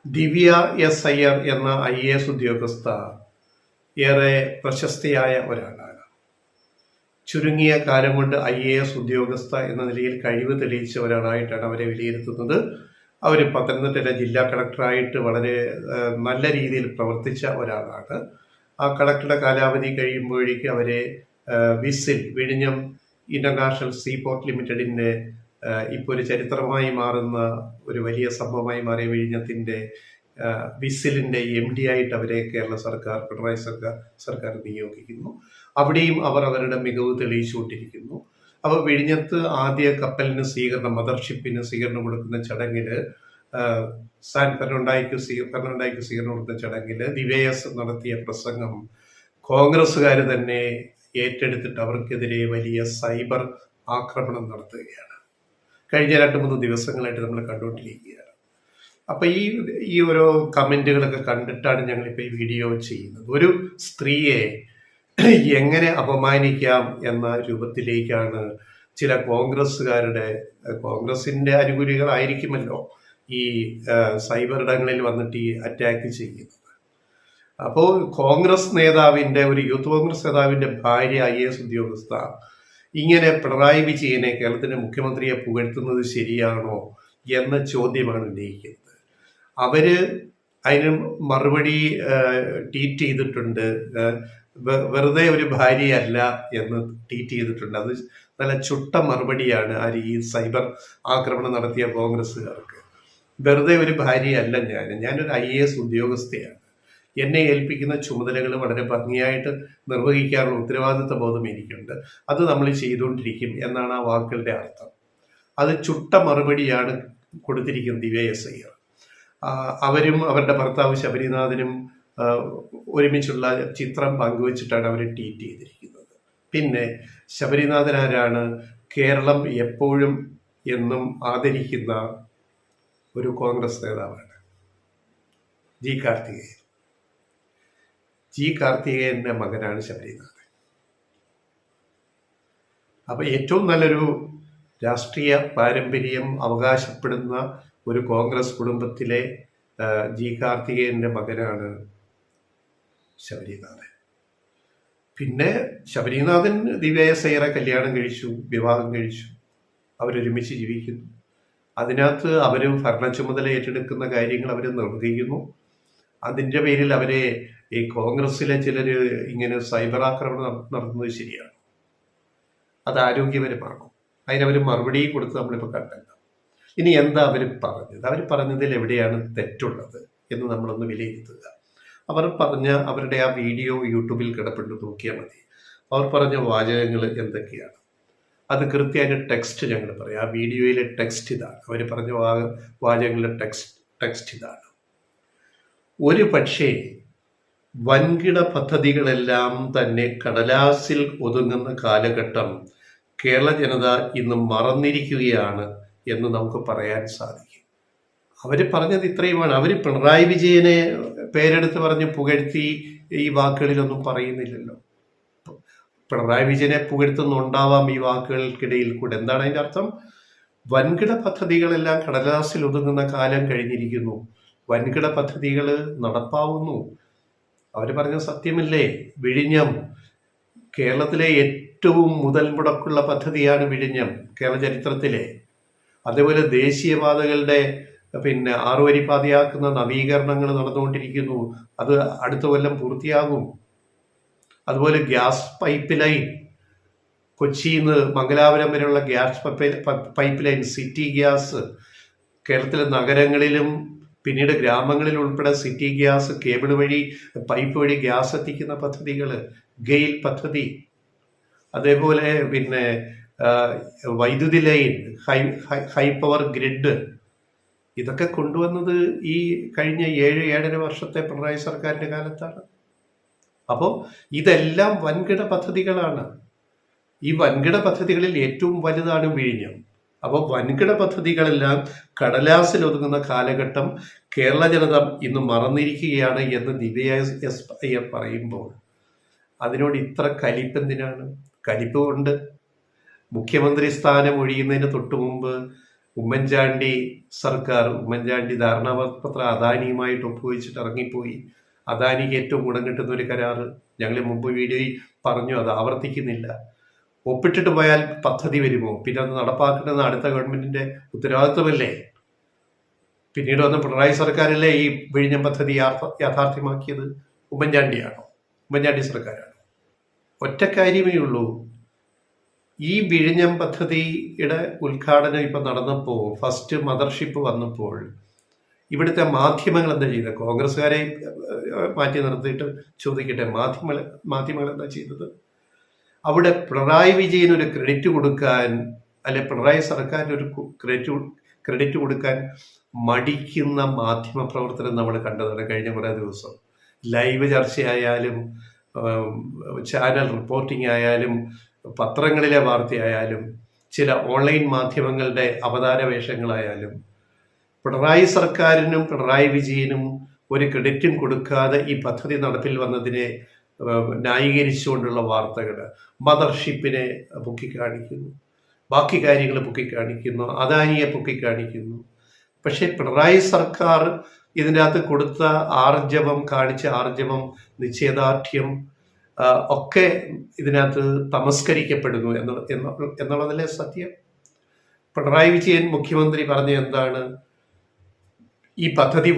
ദിവ്യ S Iyer എന്ന IAS ഉദ്യോഗസ്ഥ ഏറെ പ്രശസ്തിയായ ഒരാളാണ്. ചുരുങ്ങിയ കാലം കൊണ്ട് IAS ഉദ്യോഗസ്ഥ എന്ന നിലയിൽ കഴിവ് തെളിയിച്ച ഒരാളായിട്ടാണ് അവരെ വിലയിരുത്തുന്നത്. അവർ പത്തനംതിട്ട ജില്ലാ കളക്ടറായിട്ട് വളരെ നല്ല രീതിയിൽ പ്രവർത്തിച്ച ഒരാളാണ്. ആ കളക്ടറുടെ കാലാവധി കഴിയുമ്പോഴേക്കും അവരെ വിഴിഞ്ഞം ഇന്റർനാഷണൽ സീപോർട്ട് ലിമിറ്റഡിന്റെ ഇപ്പോൾ ഒരു ചരിത്രമായി മാറുന്ന ഒരു വലിയ സംഭവമായി മാറിയ വിഴിഞ്ഞത്തിന്റെ വിസിലിന്റെ MD ആയിട്ട് അവരെ കേരള സർക്കാർ, പിണറായി സർക്കാർ നിയോഗിക്കുന്നു. അവിടെയും അവർ അവരുടെ മികവ് തെളിയിച്ചുകൊണ്ടിരിക്കുന്നു. അപ്പോൾ വിഴിഞ്ഞത്ത് ആദ്യ കപ്പലിന് സ്വീകരണം, മദർഷിപ്പിന് സ്വീകരണം കൊടുക്കുന്ന ചടങ്ങില്, സാൻ ഫെർണാണ്ടോയ്ക്ക് സ്വീകരണം കൊടുക്കുന്ന ചടങ്ങില് ദിവ്യസ് നടത്തിയ പ്രസംഗം കോൺഗ്രസ്സുകാർ തന്നെ ഏറ്റെടുത്തിട്ട് അവർക്കെതിരെ വലിയ സൈബർ ആക്രമണം നടത്തുകയാണ്. കഴിഞ്ഞ 2-3 ദിവസങ്ങളായിട്ട് നമ്മൾ കണ്ടുകൊണ്ടിരിക്കുകയാണ്. അപ്പൊ ഈ ഓരോ കമന്റുകളൊക്കെ കണ്ടിട്ടാണ് ഞങ്ങളിപ്പോൾ ഈ വീഡിയോ ചെയ്യുന്നത്. ഒരു സ്ത്രീയെ എങ്ങനെ അപമാനിക്കാം എന്ന രൂപത്തിലേക്കാണ് ചില കോൺഗ്രസിന്റെ അനുകൂലികളായിരിക്കുമല്ലോ ഈ സൈബർ ഇടങ്ങളിൽ വന്നിട്ട് ഈ അറ്റാക്ക് ചെയ്യുന്നത്. അപ്പോൾ ഒരു യൂത്ത് കോൺഗ്രസ് നേതാവിന്റെ ഭാര്യ IAS ഉദ്യോഗസ്ഥ ഇങ്ങനെ പിണറായി വിജയനെ, കേരളത്തിന്റെ മുഖ്യമന്ത്രിയെ പുകഴ്ത്തുന്നത് ശരിയാണോ എന്ന ചോദ്യമാണ് ഉന്നയിക്കുന്നത്. അവര് അതിന് മറുപടി ട്വീറ്റ് ചെയ്തിട്ടുണ്ട്. വെറുതെ ഒരു ഭാര്യയല്ല എന്ന് ട്വീറ്റ് ചെയ്തിട്ടുണ്ട്. അത് നല്ല ചുട്ട മറുപടിയാണ് ഈ സൈബർ ആക്രമണം നടത്തിയ കോൺഗ്രസ്സുകാർക്ക്. വെറുതെ ഒരു ഭാര്യയല്ല ഞാനൊരു IAS ഉദ്യോഗസ്ഥയാണ്. എന്നെ ഏൽപ്പിക്കുന്ന ചുമതലകൾ വളരെ ഭംഗിയായിട്ട് നിർവഹിക്കാനുള്ള ഉത്തരവാദിത്വ ബോധം എനിക്കുണ്ട്. അത് നമ്മൾ ചെയ്തുകൊണ്ടിരിക്കും എന്നാണ് ആ വാക്കുകളുടെ അർത്ഥം. അത് ചുട്ട മറുപടിയാണ് കൊടുത്തിരിക്കുന്നത് ദിവ്യ എസ് അയ്യർ. അവരും അവരുടെ ഭർത്താവ് ശബരിനാഥനും ഒരുമിച്ചുള്ള ചിത്രം പങ്കുവച്ചിട്ടാണ് അവർ ട്വീറ്റ് ചെയ്തിരിക്കുന്നത്. പിന്നെ ശബരിനാഥൻ ആരാണ്? കേരളം എപ്പോഴും എന്നും ആദരിക്കുന്ന ഒരു കോൺഗ്രസ് നേതാവാണ്, ജി കാർത്തികേയന്റെ മകനാണ് ശബരിനാഥൻ. അപ്പൊ ഏറ്റവും നല്ലൊരു രാഷ്ട്രീയ പാരമ്പര്യം അവകാശപ്പെടുന്ന ഒരു കോൺഗ്രസ് കുടുംബത്തിലെ ജി കാർത്തികേയന്റെ മകനാണ് ശബരിനാഥൻ. പിന്നെ ശബരിനാഥൻ ദിവ്യ എസ് അയ്യറെ കല്യാണം കഴിച്ചു, വിവാഹം കഴിച്ചു, അവരൊരുമിച്ച് ജീവിക്കുന്നു. അതിനകത്ത് അവരും ഭരണ ചുമതല ഏറ്റെടുക്കുന്ന കാര്യങ്ങൾ അവർ നിർവഹിക്കുന്നു. അതിൻ്റെ പേരിൽ അവരെ ഈ കോൺഗ്രസ്സിലെ ചിലര് ഇങ്ങനെ സൈബർ ആക്രമണം നടത്തുന്നത് ശരിയാണ്? അത് ആരോഗ്യപരമാണോ? അതിനവർ മറുപടി കൊടുത്ത് നമ്മളിപ്പോൾ കണ്ടല്ലോ. ഇനി എന്താ അവർ പറഞ്ഞതിൽ എവിടെയാണ് തെറ്റുള്ളത് എന്ന് നമ്മളൊന്ന് വിലയിരുത്തുക. അവരുടെ ആ വീഡിയോ യൂട്യൂബിൽ കിടപ്പുണ്ട്, നോക്കിയാൽ മതി. അവർ പറഞ്ഞ വാചകങ്ങൾ എന്തൊക്കെയാണ് അത് കൃത്യമായിട്ട് ടെക്സ്റ്റ് ഞങ്ങൾ പറയാം. ആ വീഡിയോയിലെ ടെക്സ്റ്റ് ഇതാണ്. അവർ പറഞ്ഞ വാചകങ്ങളുടെ ടെക്സ്റ്റ് ഇതാണ്. ഒരു പക്ഷേ വൻകിട പദ്ധതികളെല്ലാം തന്നെ കടലാസിൽ ഒതുങ്ങുന്ന കാലഘട്ടം കേരള ജനത ഇന്ന് മറന്നിരിക്കുകയാണ് എന്ന് നമുക്ക് പറയാൻ സാധിക്കും. അവർ പറഞ്ഞത് ഇത്രയുമാണ്. അവർ പിണറായി വിജയനെ പേരെടുത്ത് പറഞ്ഞ് പുകഴ്ത്തി ഈ വാക്കുകളിലൊന്നും പറയുന്നില്ലല്ലോ. പിണറായി വിജയനെ പുകഴ്ത്തുന്നുണ്ടാവാം ഈ വാക്കുകൾക്കിടയിൽ കൂടെ. എന്താണ് അതിൻ്റെ അർത്ഥം? വൻകിട പദ്ധതികളെല്ലാം കടലാസിൽ ഒതുങ്ങുന്ന കാലം കഴിഞ്ഞിരിക്കുന്നു. വൻകിട പദ്ധതികൾ നടപ്പാവുന്നു. അവർ പറഞ്ഞ സത്യമല്ലേ? വിഴിഞ്ഞം കേരളത്തിലെ ഏറ്റവും മുതൽ മുടക്കുള്ള പദ്ധതിയാണ് വിഴിഞ്ഞം, കേരള ചരിത്രത്തിലെ. അതേപോലെ ദേശീയപാതകളുടെ 6 വരി പാതയാക്കുന്ന നവീകരണങ്ങൾ നടന്നുകൊണ്ടിരിക്കുന്നു. അത് അടുത്ത കൊല്ലം പൂർത്തിയാകും. അതുപോലെ ഗ്യാസ് പൈപ്പ് ലൈൻ, കൊച്ചിയിൽ നിന്ന് മംഗലാപുരം വരെയുള്ള gas pipe line, city gas, കേരളത്തിലെ നഗരങ്ങളിലും പിന്നീട് ഗ്രാമങ്ങളിൽ ഉൾപ്പെടെ സിറ്റി ഗ്യാസ് കേബിൾ വഴി, പൈപ്പ് വഴി ഗ്യാസ് എത്തിക്കുന്ന പദ്ധതികൾ, ഗെയിൽ പദ്ധതി, അതേപോലെ വൈദ്യുതി ലൈൻ, ഹൈ പവർ ഗ്രിഡ്, ഇതൊക്കെ കൊണ്ടുവന്നത് ഈ കഴിഞ്ഞ 7-7.5 വർഷത്തെ പിണറായി സർക്കാരിന്റെ കാലത്താണ്. അപ്പോൾ ഇതെല്ലാം വൻകിട പദ്ധതികളാണ്. ഈ വൻകിട പദ്ധതികളിൽ ഏറ്റവും വലുതാണ് വിഴിഞ്ഞം. അപ്പോൾ വൻകിട പദ്ധതികളെല്ലാം കടലാസിൽ ഒതുങ്ങുന്ന കാലഘട്ടം കേരള ജനത ഇന്ന് മറന്നിരിക്കുകയാണ് എന്ന് ദിവ്യ എസ് അയ്യർ പറയുമ്പോൾ അതിനോട് ഇത്ര കലിപ്പെന്തിനാണ്? കലിപ്പ് കൊണ്ട് മുഖ്യമന്ത്രി സ്ഥാനം ഒഴിയുന്നതിന് തൊട്ടു മുമ്പ് ഉമ്മൻചാണ്ടി സർക്കാർ, ഉമ്മൻചാണ്ടി ധാരണാപത്രം അദാനിയുമായിട്ട് ഒപ്പുവെച്ചിട്ട് ഇറങ്ങിപ്പോയി. അദാനിക്ക് ഏറ്റവും ഗുണം കിട്ടുന്ന ഒരു കരാറ് ഞങ്ങൾ മുമ്പ് വീഡിയോയിൽ പറഞ്ഞു, അത് ആവർത്തിക്കുന്നില്ല. ഒപ്പിട്ടിട്ട് പോയാൽ പദ്ധതി വരുമോ? പിന്നെ അത് നടപ്പാക്കുന്നത് അടുത്ത ഗവൺമെന്റിന്റെ ഉത്തരവാദിത്വമല്ലേ? പിന്നീട് വന്ന പിണറായി സർക്കാരല്ലേ ഈ വിഴിഞ്ഞം പദ്ധതി യാഥാർത്ഥ്യമാക്കിയത്? ഉമ്മൻചാണ്ടിയാണോ? ഉമ്മൻചാണ്ടി സർക്കാരാണ്. ഒറ്റ കാര്യമേ ഉള്ളൂ, ഈ വിഴിഞ്ഞം പദ്ധതിയുടെ ഉദ്ഘാടനം ഇപ്പം നടന്നപ്പോൾ, ഫസ്റ്റ് മദർഷിപ്പ് വന്നപ്പോൾ ഇവിടുത്തെ മാധ്യമങ്ങൾ എന്താ ചെയ്തത്? കോൺഗ്രസ്സുകാരെ മാറ്റി നിർത്തിയിട്ട് ചോദിക്കട്ടെ, മാധ്യമങ്ങൾ എന്താ ചെയ്തത്? അവിടെ പിണറായി വിജയന് ഒരു ക്രെഡിറ്റ് കൊടുക്കാൻ, അല്ലെ പിണറായി സർക്കാരിന് ഒരു ക്രെഡിറ്റ് കൊടുക്കാൻ മടിക്കുന്ന മാധ്യമ പ്രവർത്തനം നമ്മൾ കണ്ടതാണ് കഴിഞ്ഞ കുറേ ദിവസം. ലൈവ് ചർച്ചയായാലും ചാനൽ റിപ്പോർട്ടിംഗ് ആയാലും പത്രങ്ങളിലെ വാർത്തയായാലും ചില ഓൺലൈൻ മാധ്യമങ്ങളുടെ അവതാര വേഷങ്ങളായാലും പിണറായി സർക്കാരിനും പിണറായി വിജയനും ഒരു ക്രെഡിറ്റും കൊടുക്കാതെ ഈ പദ്ധതി നടപ്പിൽ വന്നതിനെ ന്യായീകരിച്ചുകൊണ്ടുള്ള വാർത്തകൾ, മദർഷിപ്പിനെ പൊക്കിക്കാണിക്കുന്നു, ബാക്കി കാര്യങ്ങൾ പൊക്കിക്കാണിക്കുന്നു, അദാനിയെ പൊക്കിക്കാണിക്കുന്നു. പക്ഷെ പിണറായി സർക്കാർ ഇതിൻ്റെ അകത്ത് കൊടുത്ത കാണിച്ച ആർജവം, നിശ്ചയദാർഢ്യം ഒക്കെ ഇതിനകത്ത് തമസ്കരിക്കപ്പെടുന്നു എന്നുള്ളതല്ലേ സത്യം. പിണറായി വിജയൻ മുഖ്യമന്ത്രി പറഞ്ഞ എന്താണ്? ഈ പദ്ധതി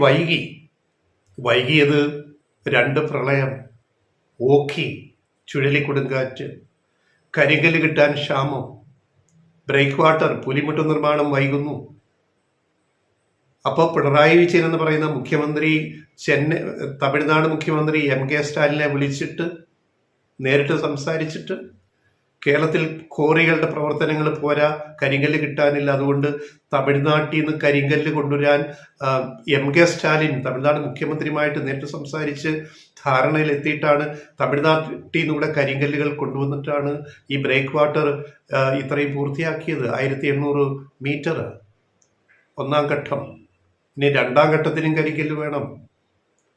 വൈകിയത് 2 പ്രളയം, ഓഖി, ചുഴലിക്കൊടുങ്കാറ്റ്, കരിങ്കല്ല് കിട്ടാൻ ക്ഷാമം, ബ്രേക്ക് വാട്ടർ, പുലിമുട്ട് നിർമ്മാണം വൈകുന്നു. അപ്പോൾ പിണറായി വിജയൻ എന്ന് പറയുന്ന മുഖ്യമന്ത്രി തമിഴ്നാട് മുഖ്യമന്ത്രി MK സ്റ്റാലിനെ വിളിച്ചിട്ട് നേരിട്ട് സംസാരിച്ചിട്ട് കേരളത്തിൽ കോറികളുടെ പ്രവർത്തനങ്ങൾ പോരാ, കരിങ്കല്ല് കിട്ടാനില്ല, അതുകൊണ്ട് തമിഴ്നാട്ടിൽ നിന്ന് കരിങ്കല്ല് കൊണ്ടുവരാൻ MK സ്റ്റാലിൻ തമിഴ്നാട് മുഖ്യമന്ത്രിയുമായിട്ട് നേരിട്ട് സംസാരിച്ച് ധാരണയിലെത്തിയിട്ടാണ് തമിഴ്നാട്ടിൽ നിന്നൂടെ കരിങ്കല്ലുകൾ കൊണ്ടുവന്നിട്ടാണ് ഈ ബ്രേക്ക് വാട്ടർ ഇത്രയും പൂർത്തിയാക്കിയത്. 1800 മീറ്റർ 1ാം ഘട്ടം. ഇനി 2ാം ഘട്ടത്തിനും കരിങ്കല്ല് വേണം.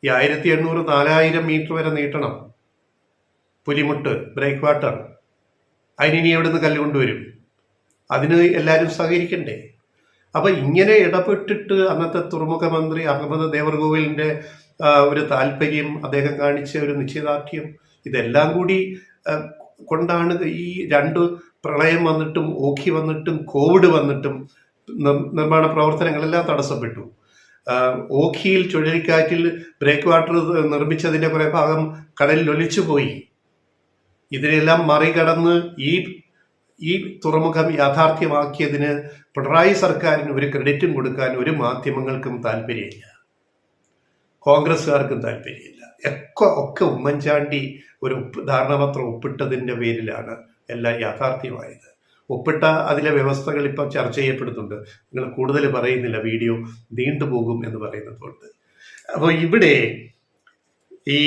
ഈ 1800 4000 മീറ്റർ വരെ നീട്ടണം പുലിമുട്ട്, ബ്രേക്ക് വാട്ടർ. അതിനി എവിടെ നിന്ന് കല്ല് കൊണ്ടുവരും? അതിന് എല്ലാവരും സഹകരിക്കണ്ടേ? അപ്പൊ ഇങ്ങനെ ഇടപെട്ടിട്ട് അന്നത്തെ തുറമുഖ മന്ത്രി അഹമ്മദ് ദേവർകോവിലിന്റെ ഒരു താല്പര്യം, അദ്ദേഹം കാണിച്ച ഒരു നിശ്ചയദാർഢ്യം, ഇതെല്ലാം കൂടി കൊണ്ടാണ് ഈ 2 പ്രളയം വന്നിട്ടും ഓഖി വന്നിട്ടും കോവിഡ് വന്നിട്ടും നിർമ്മാണ പ്രവർത്തനങ്ങളെല്ലാം തടസ്സപ്പെട്ടു. ഓഖിയിൽ ചുഴലിക്കാറ്റിൽ ബ്രേക്ക് വാട്ടർ നിർമ്മിച്ചതിന്റെ കുറെ ഭാഗം കടലിൽ ഒലിച്ചുപോയി. ഇതിനെല്ലാം മറികടന്ന് ഈ തുറമുഖം യാഥാർത്ഥ്യമാക്കിയതിന് പിണറായി സർക്കാരിന് ഒരു ക്രെഡിറ്റും കൊടുക്കാൻ ഒരു മാധ്യമങ്ങൾക്കും താല്പര്യമില്ല, കോൺഗ്രസ്സുകാർക്കും താല്പര്യമില്ല. ഒക്കെ ഉമ്മൻചാണ്ടി ഒരു ധാരണാപത്രം ഒപ്പിട്ടതിൻ്റെ പേരിലാണ് എല്ലാം യാഥാർത്ഥ്യമായത്. ഒപ്പിട്ട അതിലെ വ്യവസ്ഥകൾ ഇപ്പം ചർച്ച ചെയ്യപ്പെടുന്നുണ്ട്. നിങ്ങൾ കൂടുതൽ പറയുന്നില്ല, വീഡിയോ നീണ്ടുപോകും എന്ന് പറയുന്നതുകൊണ്ട്. അപ്പോൾ ഇവിടെ ഈ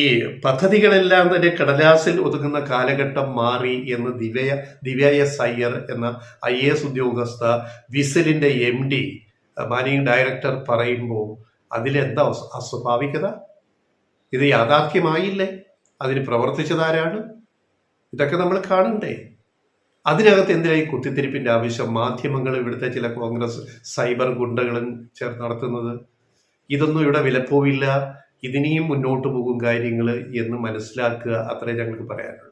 പദ്ധതികളെല്ലാം തന്നെ കടലാസിൽ ഒതുങ്ങുന്ന കാലഘട്ടം മാറി എന്ന് ദിവ്യ എസ് അയ്യർ എന്ന IAS ഉദ്യോഗസ്ഥ, വിസിലിന്റെ MD, മാനേജിംഗ് ഡയറക്ടർ പറയുമ്പോൾ അതിലെന്താ അസ്വാഭാവികത? ഇത് യാഥാർത്ഥ്യമായില്ലേ? അതിന് പ്രവർത്തിച്ചതാരാണ്? ഇതൊക്കെ നമ്മൾ കാണണ്ടേ? അതിനകത്ത് എന്തിനായി കുത്തിത്തിരിപ്പിന്റെ ആവശ്യം? മാധ്യമങ്ങൾ, ഇവിടുത്തെ ചില കോൺഗ്രസ് സൈബർ ഗുണ്ടകളും ചേർന്ന് നടത്തുന്നത്. ഇതൊന്നും ഇവിടെ വിലപ്പോവില്ല. ഇതിനെയും മുന്നോട്ട് പോകും കാര്യങ്ങൾ എന്ന് മനസ്സിലാക്കുക. അത്രേ ഞങ്ങൾക്ക് പറയാനുള്ളൂ.